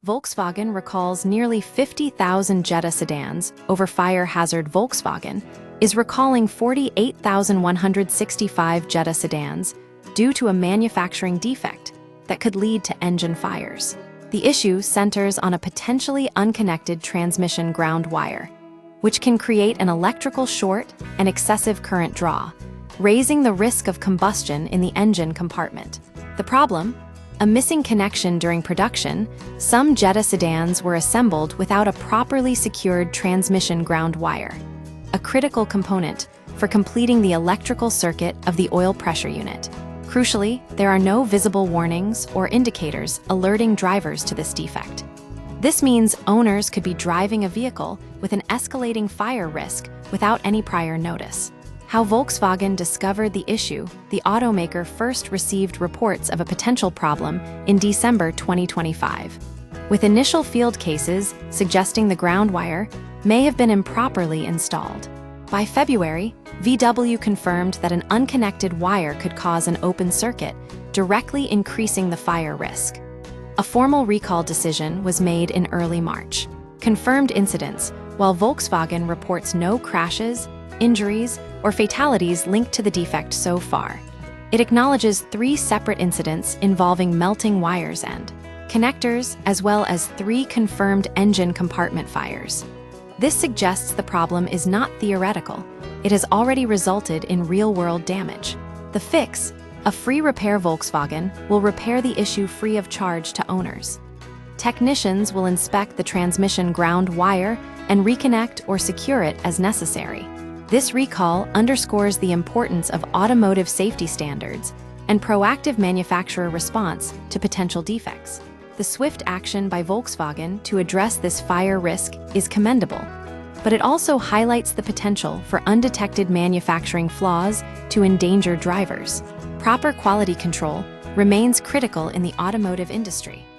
Volkswagen recalls nearly 50,000 Jetta sedans over fire hazard. Volkswagen is recalling 48,165 Jetta sedans due to a manufacturing defect that could lead to engine fires. The issue centers on a potentially unconnected transmission ground wire, which can create an electrical short and excessive current draw, raising the risk of combustion in the engine compartment. The problem? A missing connection during production. Some Jetta sedans were assembled without a properly secured transmission ground wire, a critical component for completing the electrical circuit of the oil pressure unit. Crucially, there are no visible warnings or indicators alerting drivers to this defect. This means owners could be driving a vehicle with an escalating fire risk without any prior notice. How Volkswagen discovered the issue. The automaker first received reports of a potential problem in December 2025, with initial field cases suggesting the ground wire may have been improperly installed. By February, VW confirmed that an unconnected wire could cause an open circuit, directly increasing the fire risk. A formal recall decision was made in early March. Confirmed incidents. While Volkswagen reports no crashes, injuries, or fatalities linked to the defect so far, it acknowledges 3 separate incidents involving melting wires and connectors, as well as 3 confirmed engine compartment fires. This suggests the problem is not theoretical. It has already resulted in real-world damage. The fix: a free repair. Volkswagen will repair the issue free of charge to owners. Technicians will inspect the transmission ground wire and reconnect or secure it as necessary. This recall underscores the importance of automotive safety standards and proactive manufacturer response to potential defects. The swift action by Volkswagen to address this fire risk is commendable, but it also highlights the potential for undetected manufacturing flaws to endanger drivers. Proper quality control remains critical in the automotive industry.